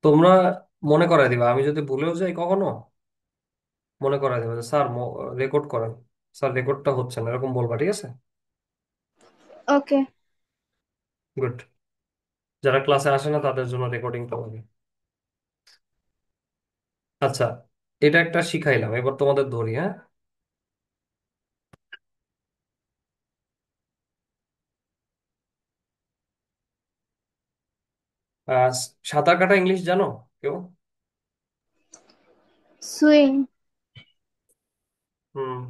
তোমরা মনে করাই দিবা, আমি যদি ভুলেও যাই কখনো মনে করাই দিবা যে স্যার রেকর্ড করেন, স্যার রেকর্ডটা হচ্ছে না, এরকম বলবা, ঠিক আছে? ওকে। গুড। যারা ক্লাসে আসে না তাদের জন্য রেকর্ডিংটা হবে। আচ্ছা, এটা একটা শিখাইলাম, এবার তোমাদের ধরি, হ্যাঁ? আহ, সাঁতার কাটা ইংলিশ জানো কেউ? সুইং। হুম।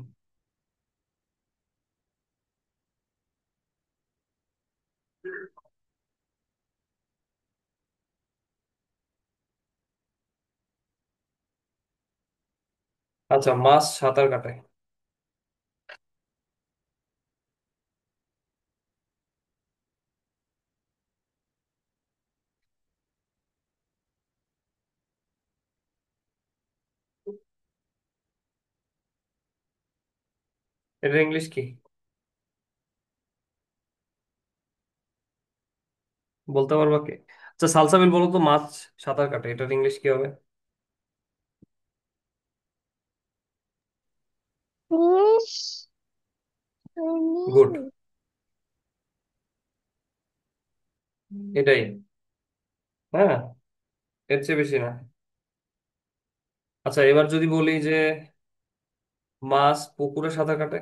আচ্ছা, মাছ সাঁতার কাটায়। এটা ইংলিশ কি বলতে পারবা কি? আচ্ছা, সালসাবিল বলো তো, মাছ সাঁতার কাটে, এটার ইংলিশ কি হবে? Fish good. সুইমিং। এটাই। হ্যাঁ, এর চেয়ে বেশি না। আচ্ছা, এবার যদি বলি যে মাছ পুকুরে সাঁতার কাটে।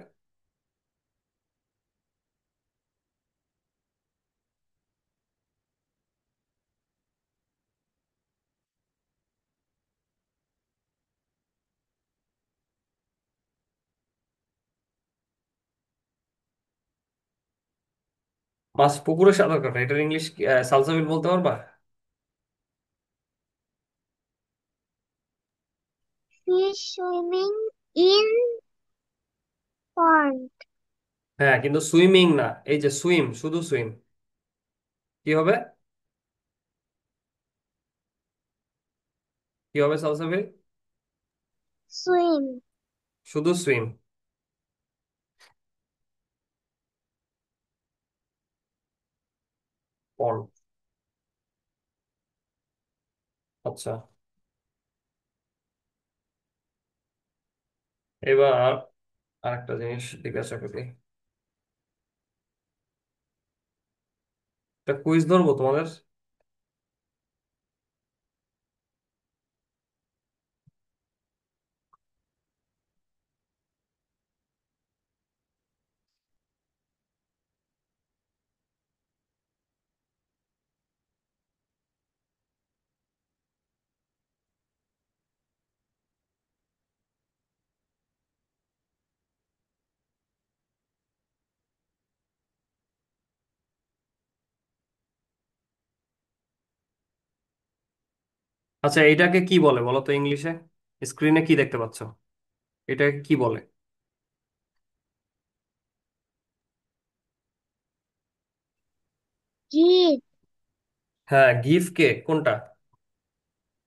মাছ পুকুরে সাঁতার কাটে, এটার ইংলিশ কি? সালসাবিল বলতে পারবা? ফিশ সুইমিং ইন পন্ড। হ্যাঁ, কিন্তু সুইমিং না, এই যে সুইম, শুধু সুইম, কি হবে? কি হবে সালসাবিল? সুইম। শুধু সুইম। পন্ড। আচ্ছা, এবার আরেকটা জিনিস জিজ্ঞাসা করি, একটা কুইজ ধরবো তোমাদের। আচ্ছা, এটাকে কি বলে বলো তো ইংলিশে? স্ক্রিনে কি দেখতে পাচ্ছ? এটাকে কি বলে? গিভ। হ্যাঁ, গিফট কে কোনটা?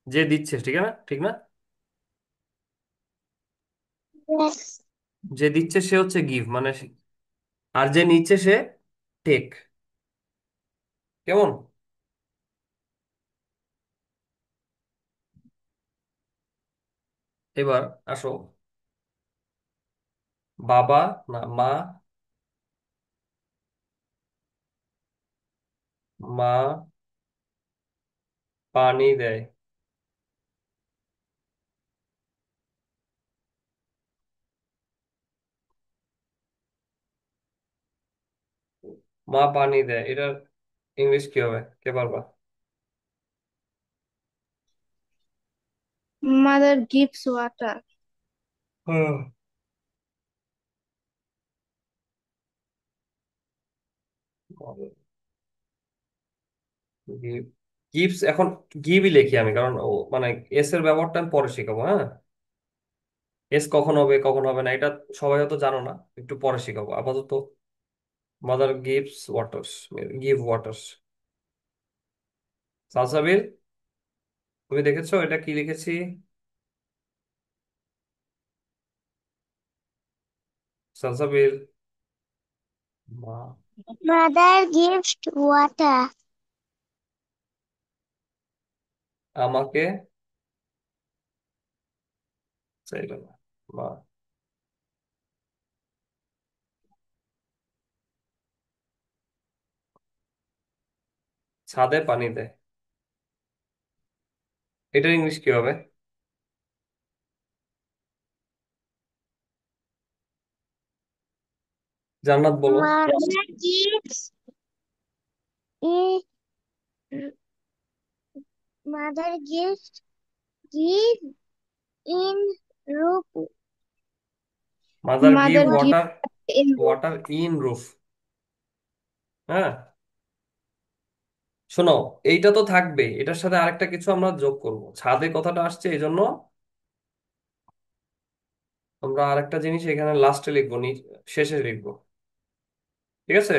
যে দিচ্ছে, ঠিক না, ঠিক না? যে দিচ্ছে সে হচ্ছে গিভ মানে আর যে নিচ্ছে সে টেক। কেমন? এবার আসো, বাবা, না মা, মা পানি দেয়। মা পানি দেয়, এটার ইংলিশ কি হবে, কে পারবা? Mother gives water. হুম। গিভ, গিভস এখন গিভই লিখি আমি, কারণ ও মানে এস এর ব্যবহারটা আমি পরে শিখাবো, হ্যাঁ? এস কখন হবে কখন হবে না এটা সবাই হয়তো জানো না, একটু পরে শিখাবো আপাতত। Mother gives waters, give waters. Salsabil, তুমি দেখেছো এটা কি লিখেছি? সালসাবিল, মা। Mother gives water. আমাকে চাইল না মা, ছাদে পানি দেয়। এটার ইংলিশ কি হবে? জান্নাত বলো। Mother gives in mother gives give in roof. Mother give Mother gives water, in roof. Water in roof. হ্যাঁ, শোনো, এইটা তো থাকবে, এটার সাথে আরেকটা কিছু আমরা যোগ করব, ছাদে কথাটা আসছে এই জন্য আমরা আরেকটা জিনিস এখানে লাস্টে লিখবো, শেষে লিখবো। ঠিক আছে।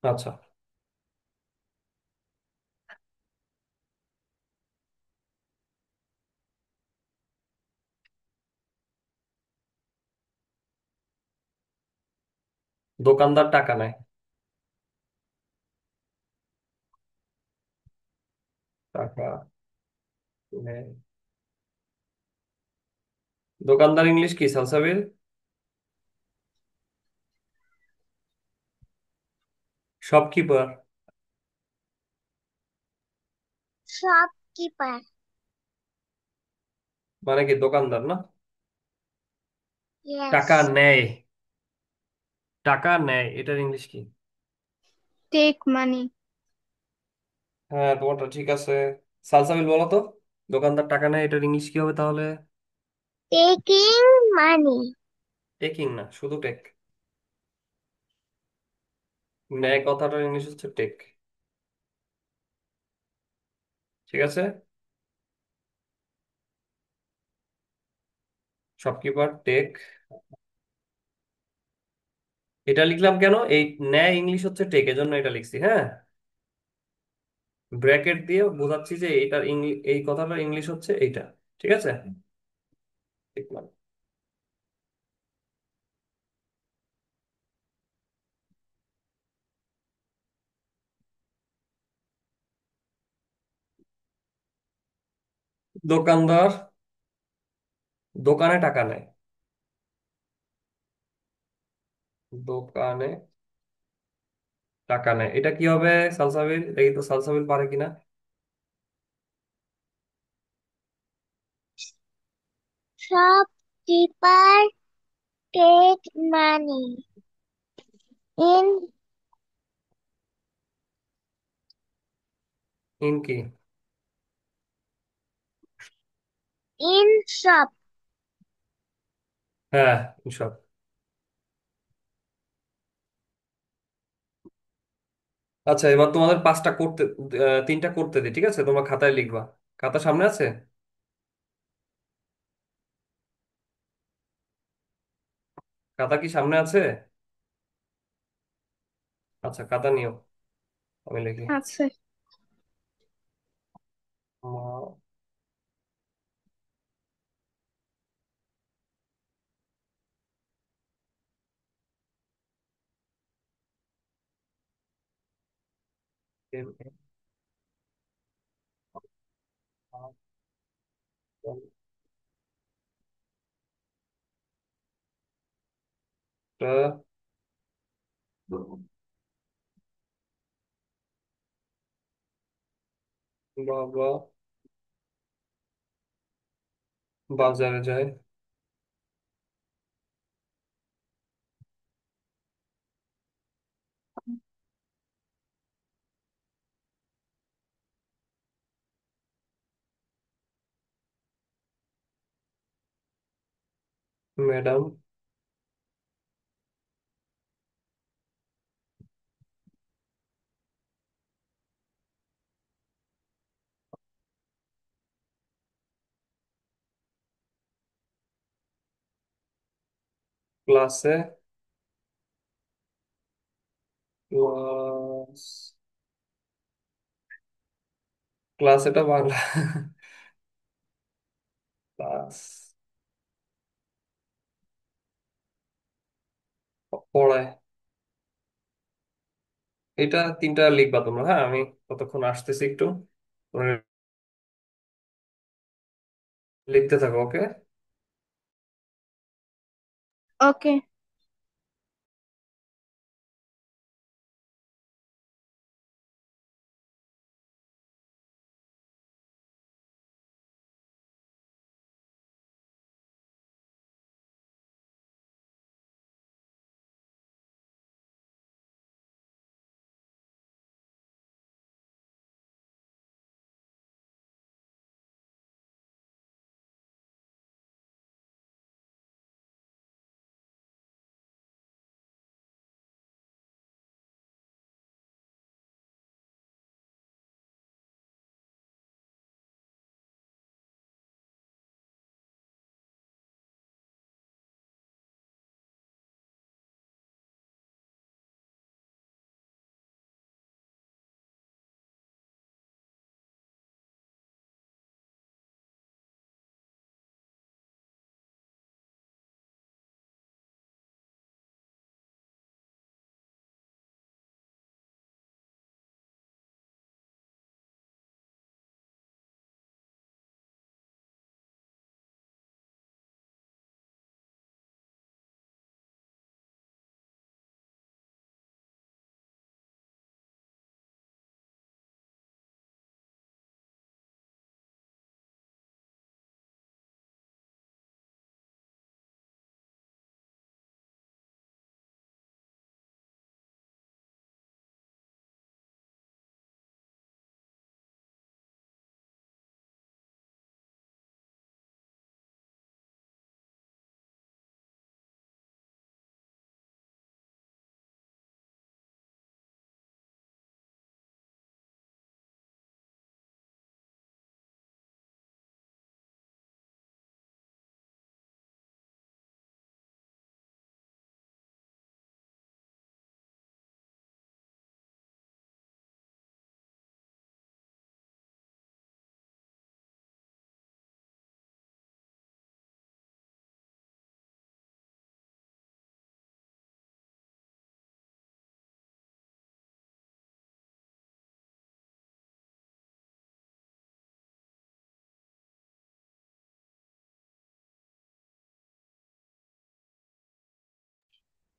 আচ্ছা, দোকানদার টাকা নেয়। টাকা নেয়। দোকানদার ইংলিশ কি সালসাবিল? শপকিপার। Shopkeeper. মানে কি দোকানদার না? টাকা Yes. নেয়, টাকা নেয়, এটার ইংলিশ কি? Take money. হ্যাঁ, তোমারটা ঠিক আছে। সালসাবিল বলো তো, দোকানদার টাকা নেয় এটার ইংলিশ কি হবে তাহলে? Taking money. টেকিং না, শুধু টেক। নেয় কথাটার ইংলিশ হচ্ছে টেক। ঠিক আছে। শপকিপার টেক, এটা লিখলাম কেন, এই ন্যায় ইংলিশ হচ্ছে টেক, এজন্য এটা লিখছি। হ্যাঁ, ব্র্যাকেট দিয়ে বোঝাচ্ছি যে এটার ইংলিশ, এই কথাটার ইংলিশ হচ্ছে এইটা। ঠিক আছে, লিখলাম। দোকানদার দোকানে টাকা নেয়, দোকানে টাকা নেয়, এটা কি হবে সালসাবিল? দেখি তো সালসাবিল পারে কিনা। Shopkeeper take money in in কি? shop. হ্যাঁ, সব। আচ্ছা, এবার তোমাদের পাঁচটা করতে, তিনটা করতে দিই, ঠিক আছে, তোমার খাতায় লিখবা। খাতা সামনে আছে? খাতা কি সামনে আছে? আচ্ছা, খাতা নিও, আমি লিখি। আছে। মা- এর- একটা বাবা বাজারে যায়, ম্যাডাম ক্লাসে, ক্লাস, ক্লাস এটা বাংলা, ক্লাস পড়ায়। এটা তিনটা লিখবা তোমরা, হ্যাঁ? আমি ততক্ষণ আসতেছি একটু, তোমরা লিখতে থাকো, ওকে? ওকে।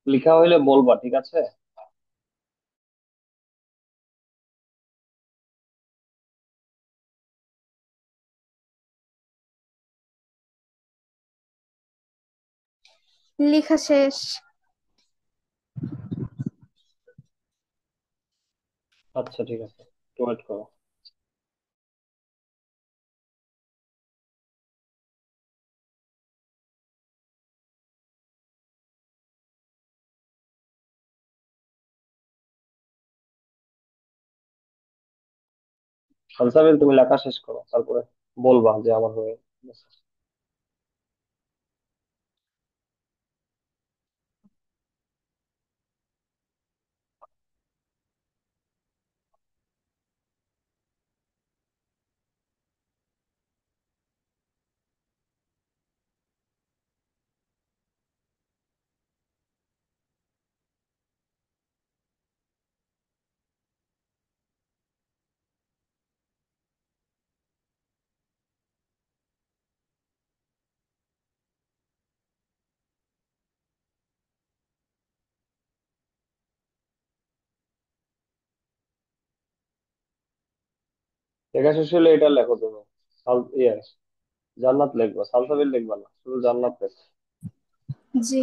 লেখা হইলে বলবা, ঠিক আছে? লেখা শেষ। আচ্ছা, ঠিক আছে, ওয়েট করো। আনসাবেল, তুমি লেখা শেষ করো, তারপরে বলবা যে আমার হয়ে গেছে। লেখা শেষ হলে এটা লেখো তুমি। ইয়ে, জান্নাত লিখবা, সালসাবিল লিখবা না, শুধু জান্নাত লেখো। জি।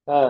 হ্যাঁ।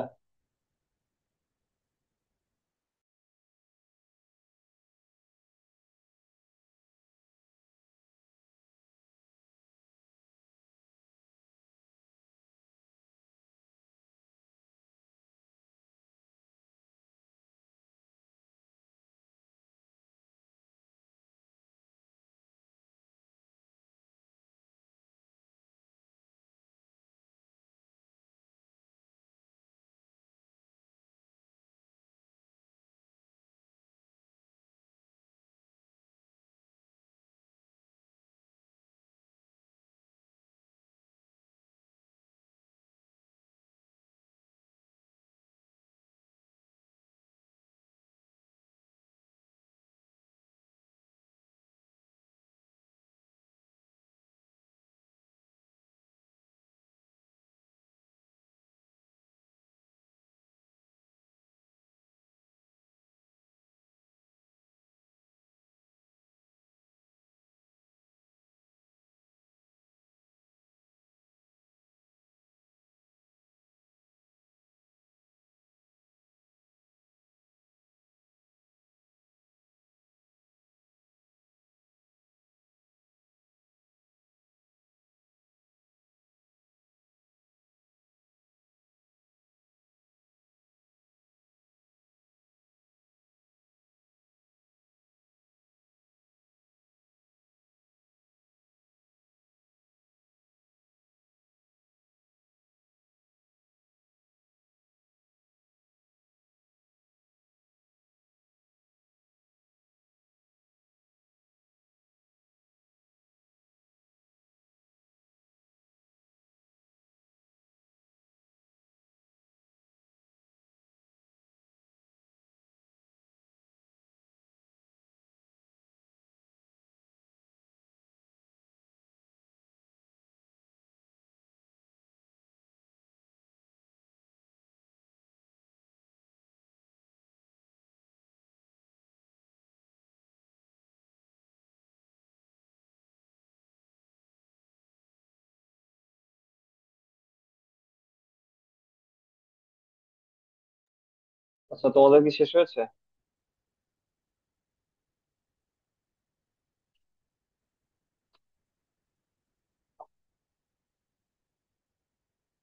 আচ্ছা, তোমাদের কি শেষ হয়েছে?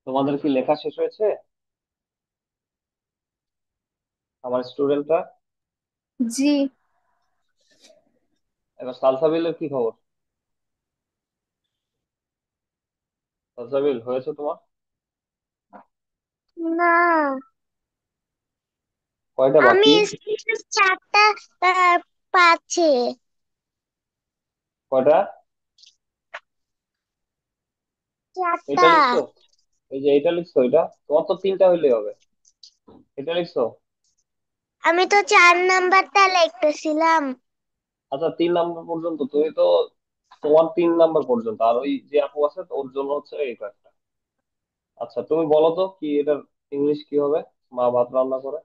তোমাদের কি লেখা শেষ হয়েছে, আমার স্টুডেন্টরা? জি। এবার সালসাবিলের কি খবর? সালসাবিল হয়েছে তোমার? না, কয়টা আমি বাকি? চারটা পাচ্ছি। কয়টা? এটা চারটা। লিখছো? এই যে এটা লিখছো, এটা তোমার তো তিনটা হইলেই হবে। এটা লিখছো? আমি তো 4 নাম্বারটা লিখতেছিলাম। আচ্ছা, 3 নাম্বার পর্যন্ত তুমি তো, তোমার 3 নাম্বার পর্যন্ত, আর ওই যে আপু আছে তো ওর জন্য হচ্ছে এই কয়েকটা। আচ্ছা, তুমি বলো তো কি এটার ইংলিশ কি হবে? মা ভাত রান্না করে,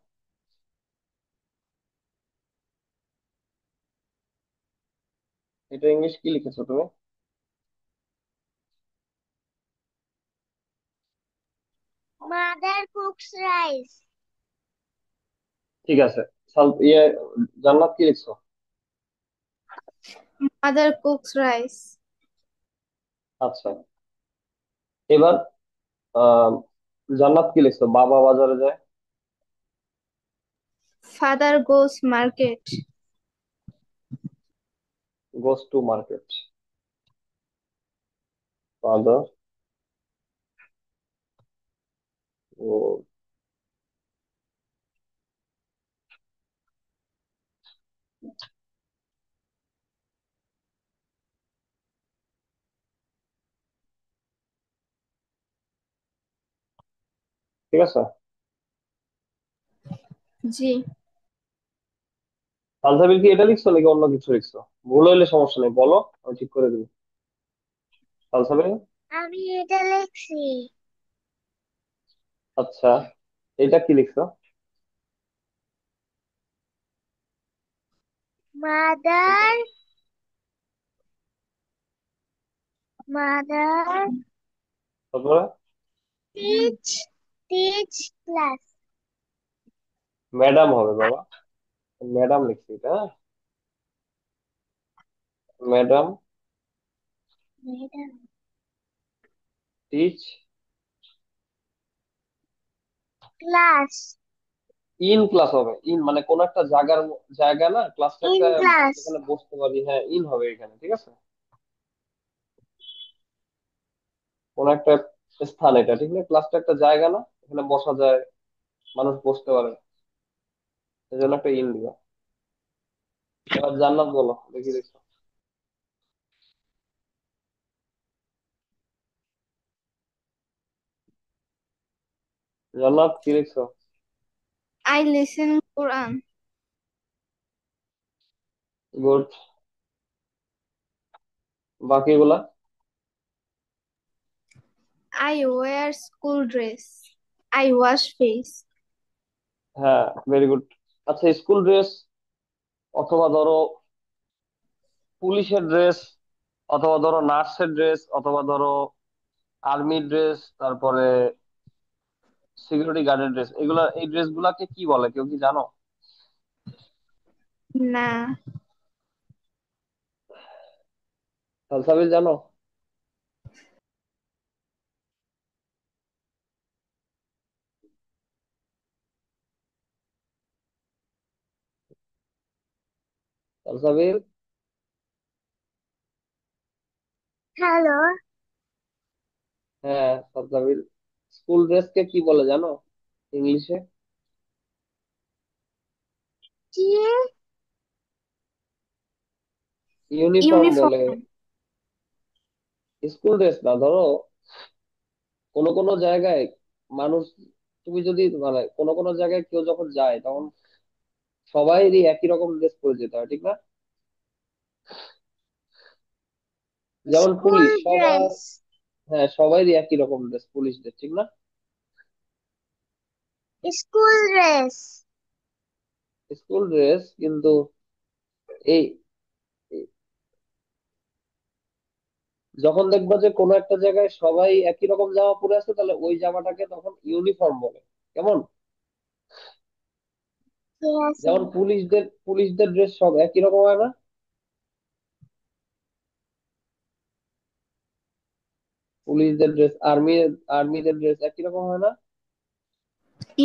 এটা ইংলিশ কি লিখেছো তুমি? Mother cooks rice. ঠিক আছে। জান্নাত কি লিখছো? Mother cooks rice. আচ্ছা, এবার আহ জান্নাত কি লিখছো? বাবা বাজারে যায়। Father goes market. Goes to market. Father ও, ঠিক আছে। জি। তালসাবিল কি এটা লিখছো নাকি অন্য কিছু লিখছো? ভুল হইলে সমস্যা নেই, বলো, আমি ঠিক করে দিবি। তালসাবিল। আমি এটা লিখছি। আচ্ছা, এটা কি লিখছো? এটা, মাদার মাদার তারপরে টিচ টিচ ক্লাস। ম্যাডাম হবে বাবা, ম্যাডাম লিখছি এটা, হ্যাঁ? Madam madam teach class. In class হবে। ইন মানে কোন একটা জায়গা না, ক্লাসটা ইন একটা ক্লাস। যেখানে বসতে পারি, হ্যাঁ ইন হবে এখানে, ঠিক আছে। কোন একটা স্থান, এটা ঠিক না, ক্লাসটা একটা জায়গা না, এখানে বসা যায়, মানুষ বসতে পারে, এই জন্য একটা ইন দিবা। এবার জান্নাত বলো দেখি দেখো। জান্নাত কি লিখছো? I listen Quran. গুড। বাকিগুলা? I wear school dress. I wash face. হ্যাঁ, ভেরি গুড। আচ্ছা, স্কুল ড্রেস, অথবা ধরো পুলিশের ড্রেস, অথবা ধরো নার্সের ড্রেস, অথবা ধরো আর্মি ড্রেস, তারপরে সিকিউরিটি গার্ডের ড্রেস, এগুলা এই ড্রেস গুলাকে কি বলে, কেউ কি জানো? না। সালসাবিল জানো? সালসাবিল। হ্যালো। হ্যাঁ সালসাবিল, স্কুল ড্রেস কে কি বলে জানো ইংলিশে? কি? ইউনিফর্ম বলে। ইউনিফর্ম। স্কুল ড্রেস না, ধরো কোন কোন জায়গায় মানুষ, তুমি যদি মানে কোন কোন জায়গায় কেউ যখন যায় তখন সবাইরই একই রকম ড্রেস পরে যেতে হয়, ঠিক না? যেমন স্কুল পুলিশ সবার, ড্রেস। হ্যাঁ সবাইরই একই রকম ড্রেস পুলিশদের, ঠিক না? School dress. স্কুল ড্রেস কিন্তু এই এই- যখন দেখবা যে কোনো একটা জায়গায় সবাই একই রকম জামা পরে আছে, তাহলে ওই জামাটাকে তখন ইউনিফর্ম বলে। কেমন? Yes. যেমন পুলিশদের ড্রেস সব একই রকম হয় না? পুলিশদের ড্রেস, আর্মিদের ড্রেস একই রকম হয় না?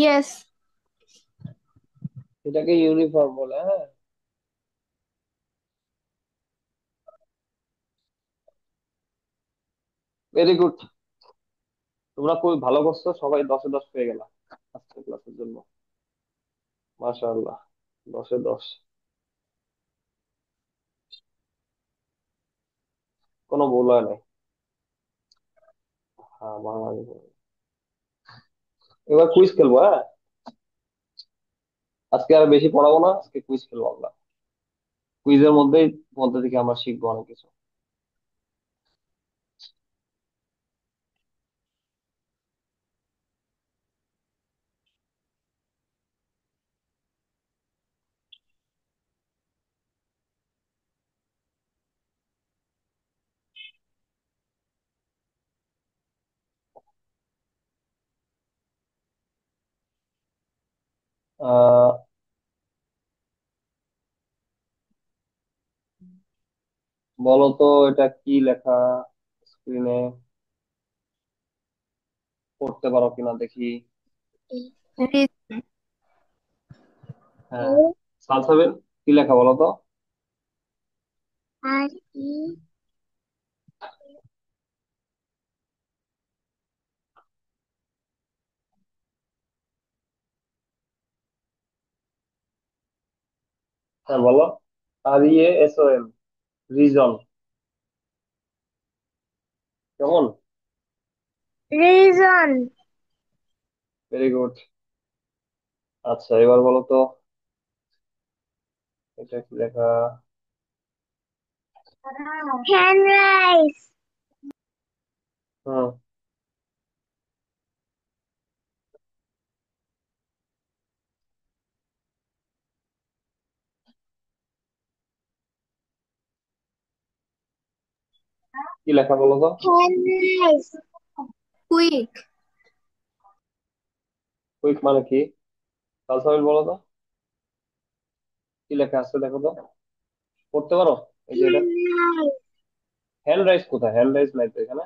Yes. এটাকে ইউনিফর্ম বলে, হ্যাঁ। Very good. তোমরা খুবই ভালো করছো, সবাই 10-এ 10 পেয়ে গেলা আজকের ক্লাসের জন্য। মাশাআল্লাহ, 10-এ 10। কোনো ভুল হয় নাই। হ্যাঁ, বাংলাদেশ। এবার কুইজ খেলবো, হ্যাঁ। আজকে আর বেশি পড়াবো না, আজকে কুইজ খেলবো আমরা। কুইজের মধ্যে থেকে আমরা শিখবো অনেক কিছু। আহ বলো তো, এটা কি লেখা স্ক্রিনে? পড়তে পারো কিনা দেখি। Reason. হ্যাঁ, সালসাবিন, কি লেখা বলো তো? R-E. হ্যাঁ বলো। REASON, reason. কেমন? Reason. Very good. আচ্ছা, এবার বলো তো, এটা কি লেখা? Handrise. হুম, কি লেখা বলো তো? Handrise. Quick. কুইক মানে কি? সালসাবিন বলো তো, কি লেখা আছে দেখো তো। পড়তে পারো? এই যে এটা। Handrise. হ্যান্ড রাইজ কোথায়? হ্যান্ড রাইজ নাই তো এখানে।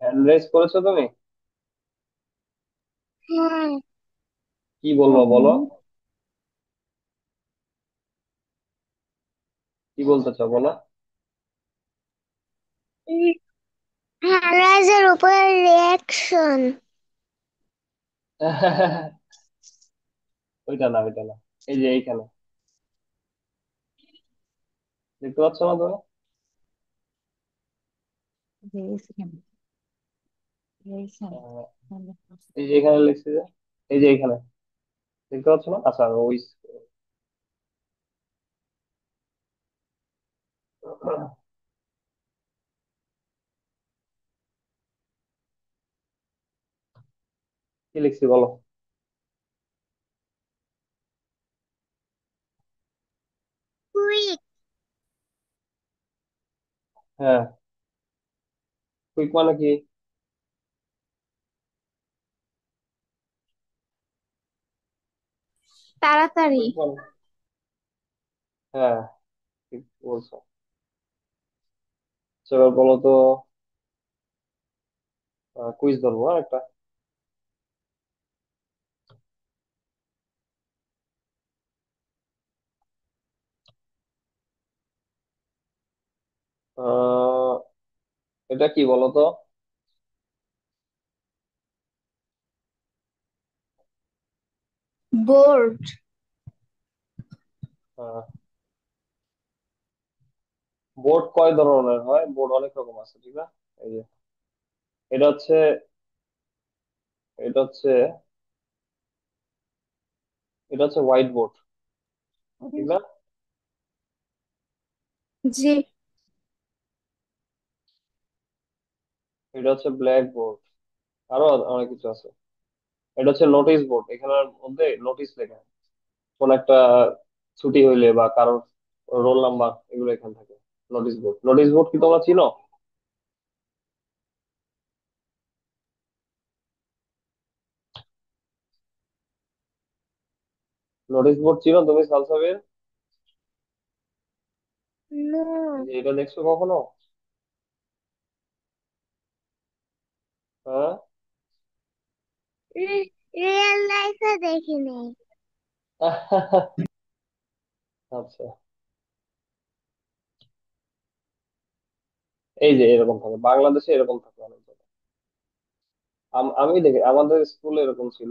হ্যান্ড রাইজ করেছো তুমি? হ্যাঁ। কি বলবো বলো? কি বলতে চাও বলো? হ্যান্ডরাইজের উপরে রিয়াকশন। ওইটা না, ওইটা না। এই যে এইখানে, দেখতে পাচ্ছ না তুমি? আহ, এই যে এখানে লিখছি যে, এই যে এইখানে, দেখতে পাচ্ছ না? আচ্ছা, ওই কি লিখছি বলো? কুইক। হ্যাঁ, কুইক মানে কি? তাড়াতাড়ি। কুইক মানে, হ্যাঁ, ঠিক বলছো। আচ্ছা, এবার বলো তো, কুইজ ধরবো, হ্যাঁ, একটা। আহ, এটা কি বলো তো? বোর্ড। বোর্ড কয় ধরনের হয়? বোর্ড অনেক রকম আছে, ঠিক না? এই যে, এটা হচ্ছে এটা হচ্ছে এটা হচ্ছে হোয়াইট বোর্ড, ঠিক না? জি। এটা হচ্ছে ব্ল্যাক বোর্ড। আরো অনেক কিছু আছে। এটা হচ্ছে নোটিশ বোর্ড, এখানের মধ্যে নোটিশ লেখা, কোন একটা ছুটি হইলে বা কারোর রোল নাম্বার, এগুলো এখানে থাকে। নোটিশ বোর্ড, নোটিশ বোর্ড কি তোমরা চিনো? নোটিশ বোর্ড চিনো তুমি সালসাবির? এই No, যে এটা দেখছো কখনো? হ্যাঁ। রিয়েল লাইফে দেখিনি। আচ্ছা, এই যে এরকম থাকে বাংলাদেশে, এরকম থাকে অনেক জায়গায়। আমি দেখি আমাদের স্কুলে এরকম ছিল।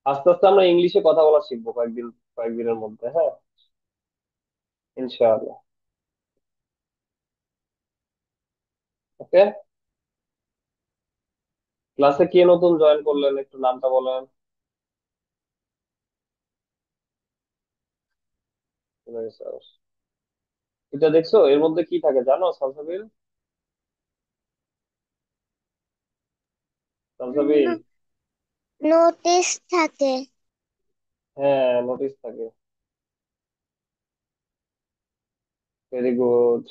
আস্তে আস্তে আমরা ইংলিশে কথা বলা শিখবো কয়েকদিনের মধ্যে, হ্যাঁ, ইনশাআল্লাহ। ওকে। ক্লাসে কে নতুন জয়েন করলেন, একটু নামটা বলেন। এটা দেখছো এর মধ্যে কি থাকে জানো সালসাবিল? সালসাবিল। নোটিশ থাকে। হ্যাঁ, নোটিশ থাকে। Very good.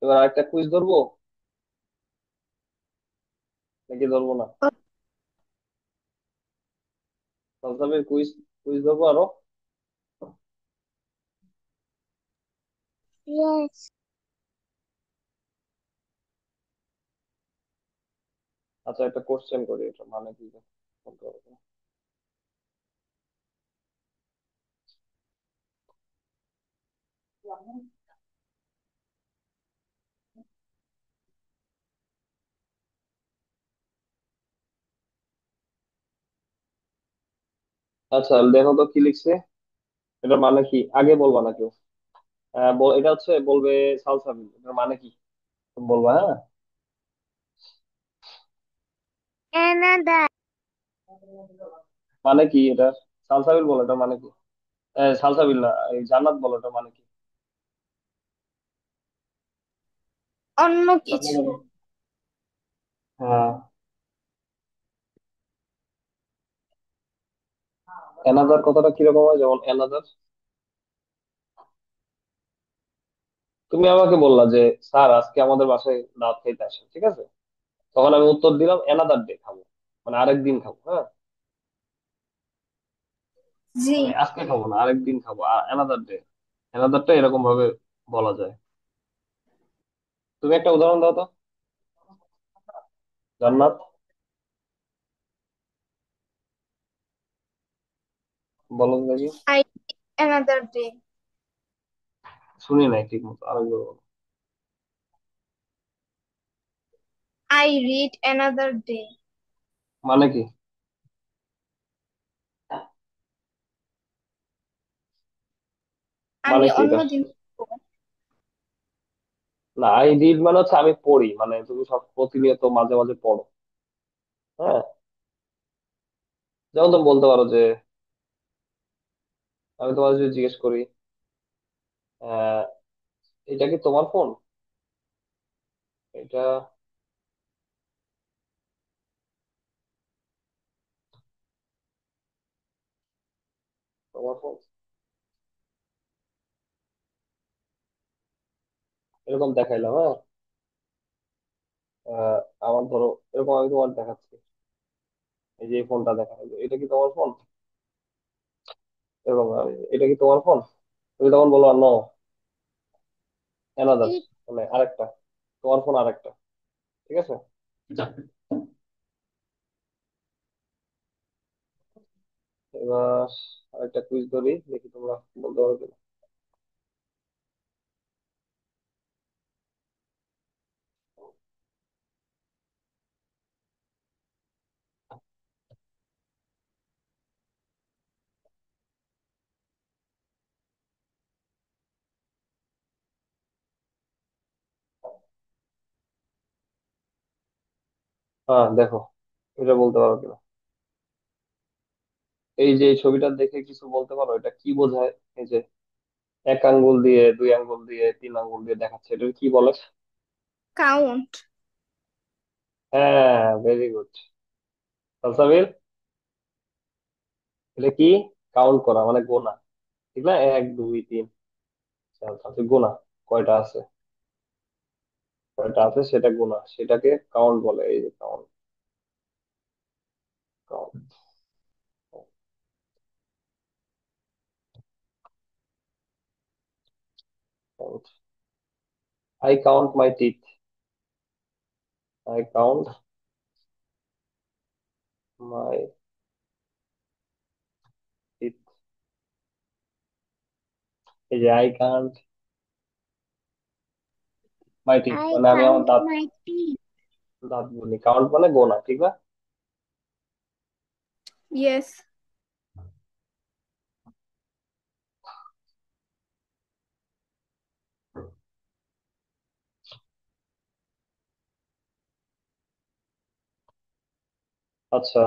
এবার আরেকটা কুইজ ধরবো নাকি ধরবো না? সালসাবিল, কুইজ কুইজ ধরবো আরো। ইয়েস। আচ্ছা, একটা কোশ্চেন করি, এটা মানে কি বলতে পারবো না। আচ্ছা, দেখো তো কি লিখছে। এটা মানে কি আগে বলবা না কেউ? এটা হচ্ছে বলবে সালসাবিল, এটার মানে কি তুমি বলবা, হ্যাঁ? অ্যানাদার। মানে কি এটা? সালসাবিল বলো, এটা মানে কি? সালসাবিল না, এই জান্নাত বলো, এটা মানে কি? অন্য আপনি কিছু। বলো। হ্যাঁ। অ্যানাদার কথাটা কিরকম হয়, যেমন অ্যানাদার? তুমি আমাকে বললা যে স্যার আজকে আমাদের বাসায় দাওয়াত খাইতে আসেন, ঠিক আছে? তখন আমি উত্তর দিলাম অ্যানাদার ডে খাবো, মানে আরেক দিন খাবো, হ্যাঁ। জি। মানে আজকে খাবো না, আরেক দিন খাবো, অ্যানাদার ডে। অ্যানাদারটা এরকম ভাবে বলা যায়। তুমি একটা উদাহরণ দাও তো, জান্নাত, বলো তো দেখি। I another day. শুনি নাই ঠিক মতো, আরেকবার বলো। I read another day. মানে কি? মানে আমি কি এটা? অন্যদিন। না, আই রিড মানে হচ্ছে আমি পড়ি, মানে তুমি সব প্রতিনিয়ত মাঝে মাঝে পড়ো, হ্যাঁ। যেমন তুমি বলতে পারো যে আমি তোমার যদি জিজ্ঞেস করি, আহ এটা কি তোমার ফোন? এটা তোমার ফোন, এরকম দেখাইলাম, হ্যাঁ। আহ, আমার ধরো এরকম আমি তোমার দেখাচ্ছি, এই যে এই ফোনটা দেখা, এটা কি তোমার ফোন? এরকম এটা কি তোমার ফোন? তুমি তখন বলবো নো, অ্যানাদার, মানে আরেকটা, তোমার ফোন আরেকটা, ঠিক আছে। এবার আরেকটা কুইজ ধরি, দেখি তোমরা বলতে পারো কিনা। হ্যাঁ, দেখো, এটা বলতে পারো কিনা। এই যে এই ছবিটা দেখে কিছু বলতে পারো এটা কি বোঝায়? এই যে এক আঙ্গুল দিয়ে, দুই আঙ্গুল দিয়ে, তিন আঙ্গুল দিয়ে দেখাচ্ছে, এটা কি বলে? কাউন্ট। হ্যাঁ, ভেরি গুড সালসাবিল। এটা কি? কাউন্ট করা মানে গোনা, ঠিক না? 1 2 3 4 5, গোনা কয়টা আছে। কয়টা আছে সেটা গোনা, সেটাকে কাউন্ট বলে। এই যে count, count, count. I count my teeth, I count my teeth. এই যে I count my teeth I মানে আমি আমার count দাঁত, my teeth. দাঁত গুনি। কাউন্ট মানে গোনা, ঠিক না? Yes. আচ্ছা,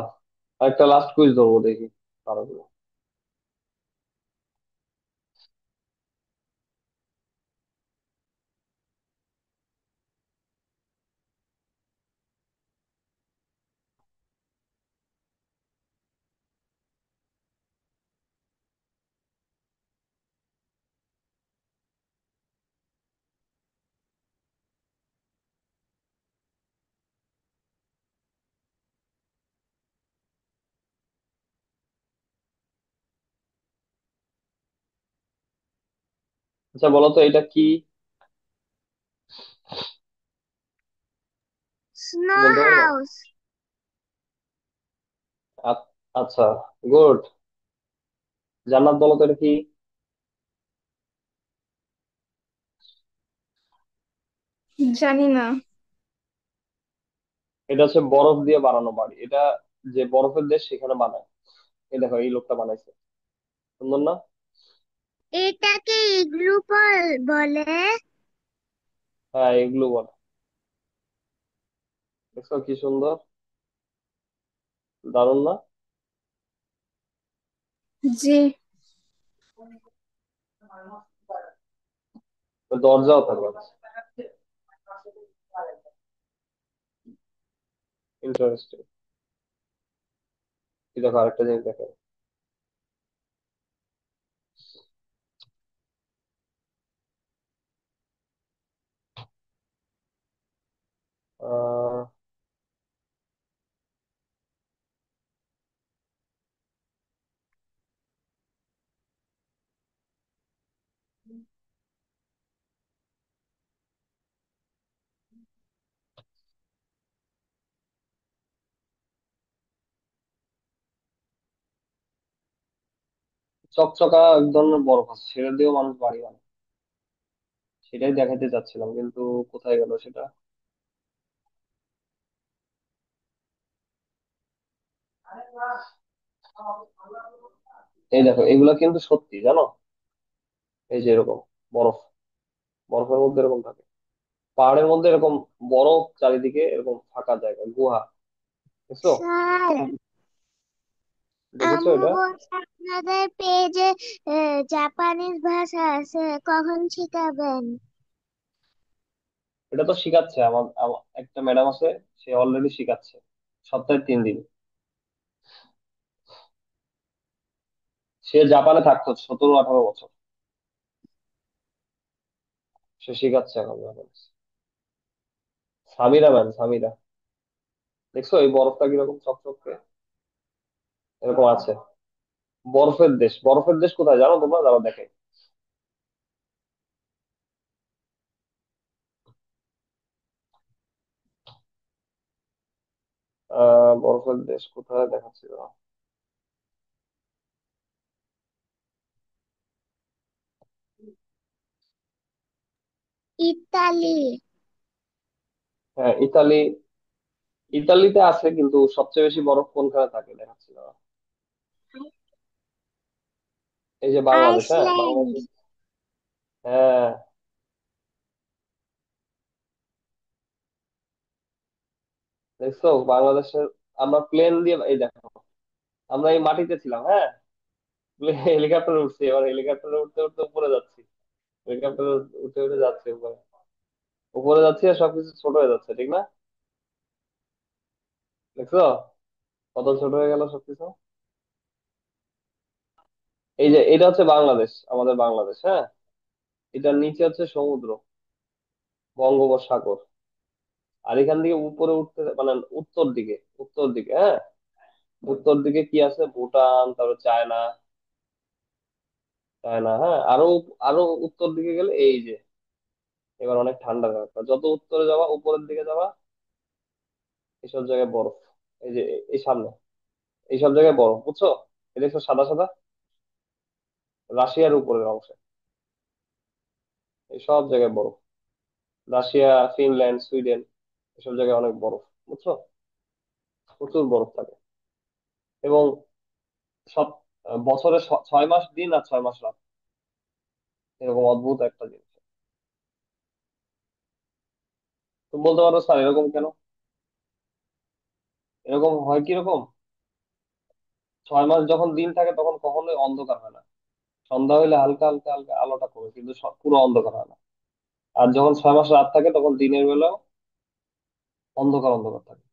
একটা লাস্ট কুইজ ধরবো, দেখি পারো কিনা। আচ্ছা বলো তো এটা কি, Snow বলতে পারবা? house. আ- আচ্ছা, গুড। জান্নাত বলো তো এটা কি? জানি না। এটা হচ্ছে বরফ দিয়ে বানানো বাড়ি। এটা যে বরফের দেশ সেখানে বানায়। এই দেখো, এই লোকটা বানাইছে, সুন্দর না? এটাকে ইগলু বলে। হ্যাঁ, এগুলো বলে। দেখছো কি সুন্দর, দারুণ না? জি। দরজাও থাকবে। ইন্টারেস্টিং। এই দেখো আরেকটা জিনিস দেখো। আহ চকচকা এক ধরনের বরফ আছে, সেটা দিয়েও মানুষ বাড়ি বানায়। সেটাই দেখাতে চাচ্ছিলাম, কিন্তু কোথায় গেল সেটা। এই দেখো, এগুলা কিন্তু সত্যি, জানো? এই যে এরকম বরফ, বরফের মধ্যে এরকম থাকে। পাহাড়ের মধ্যে এরকম বরফ, চারিদিকে এরকম ফাঁকা জায়গা, গুহা। বুঝছো? স্যার, দেখেছো আম্মু এটা? বলছে আপনাদের পেজে জাপানিজ ভাষা আছে, কখন শিখাবেন? এটা তো শিখাচ্ছে একটা ম্যাডাম আছে, সে অলরেডি শিখাচ্ছে, সপ্তাহে 3 দিন। সে জাপানে থাকতো 17-18 বছর, সে শিখাচ্ছে এখন জাপানিজ। সামিরা ম্যাম, সামিরা। দেখছো এই বরফটা কিরকম চকচকে, এরকম আছে। বরফের দেশ, বরফের দেশ কোথায় জানো তোমরা, যারা দেখে? বরফের দেশ কোথায় দেখাচ্ছিল? ইতালি। হ্যাঁ, ইতালি। ইতালিতে আছে, কিন্তু সবচেয়ে বেশি বরফ কোনখানে থাকে দেখাচ্ছিল না। এই যে বাংলাদেশ, হ্যাঁ আইসল্যান্ড। বাংলাদেশ। হ্যাঁ, দেখছো বাংলাদেশের, আমরা প্লেন দিয়ে, এই দেখো আমরা এই মাটিতে ছিলাম, হ্যাঁ, হেলিকপ্টারে উঠছি, এবার হেলিকপ্টারে উঠতে উঠতে উপরে যাচ্ছি। হেলিকপ্টারে উঠে উঠে যাচ্ছি উপরে, উপরে যাচ্ছি আর সবকিছু ছোট হয়ে যাচ্ছে, ঠিক না? দেখছো কত ছোট হয়ে গেল সবকিছু। এই যে এটা হচ্ছে বাংলাদেশ, আমাদের বাংলাদেশ, হ্যাঁ। এটার নিচে হচ্ছে সমুদ্র, বঙ্গোপসাগর। আর এখান থেকে উপরে উঠতে মানে উত্তর দিকে হ্যাঁ, উত্তর দিকে কি আছে? ভুটান, তারপর চায়না। চায়না, হ্যাঁ। আরো উত্তর দিকে গেলে এই যে এবার অনেক ঠান্ডা ব্যাপার, যত উত্তরে যাবা উপরের দিকে যাবা এইসব জায়গায় বরফ। এই যে এই সামনে এইসব জায়গায় বরফ, বুঝছো? এই দেখছো সাদা সাদা, রাশিয়ার উপরের অংশে এই সব জায়গায় বরফ। রাশিয়া, ফিনল্যান্ড, সুইডেন, এসব জায়গায় অনেক বরফ, বুঝছো? প্রচুর বরফ থাকে। এবং সব বছরে 6 মাস দিন আর 6 মাস রাত, এরকম অদ্ভুত একটা জিনিস। তুমি বলতে পারো স্যার এরকম কেন? এরকম হয় কিরকম? 6 মাস যখন দিন থাকে তখন কখনোই অন্ধকার হয় না। সন্ধ্যা হইলে হালকা হালকা হালকা আলোটা কমে, কিন্তু পুরো অন্ধকার হয় না। আর যখন 6 মাস রাত থাকে তখন দিনের বেলাও অন্ধকার অন্ধকার থাকে।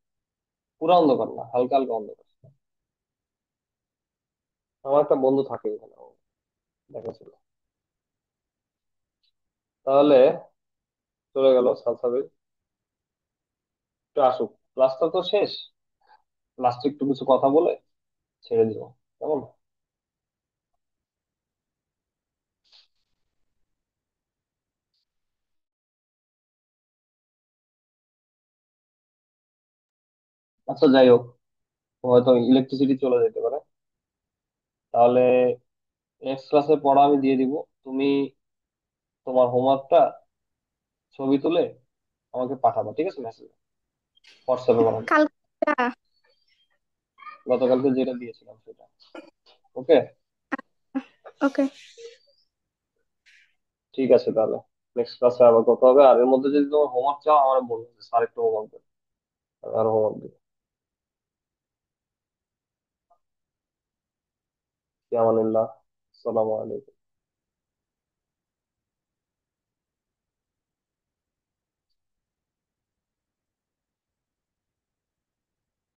পুরো অন্ধকার না, হালকা হালকা অন্ধকার। আমার একটা বন্ধু থাকে এখানে, ও দেখেছিল। তাহলে চলে গেল সালসাবির, একটু আসুক, ক্লাসটা তো শেষ। লাস্টে একটু কিছু কথা বলে ছেড়ে দিব, কেমন? আচ্ছা যাই হোক, হয়তো ইলেকট্রিসিটি চলে যেতে পারে। তাহলে নেক্সট ক্লাসে পড়া আমি দিয়ে দিব। তুমি তোমার হোমওয়ার্কটা ছবি তুলে আমাকে পাঠাবো, ঠিক আছে? মেসেজ, হোয়াটসঅ্যাপে পাঠাবো। কালকে। গতকালকে যেটা দিয়েছিলাম সেটা। ওকে, ওকে। ঠিক আছে তাহলে। নেক্সট ক্লাসে আবার কথা হবে। আর এর মধ্যে যদি তোমার হোমওয়ার্ক চাও আমার বলবো, স্যার একটু হোমওয়ার্ক দেবে, আর হোমওয়ার্ক দিবে। কি আমানিল্লাহ, আসসালামু আলাইকুম।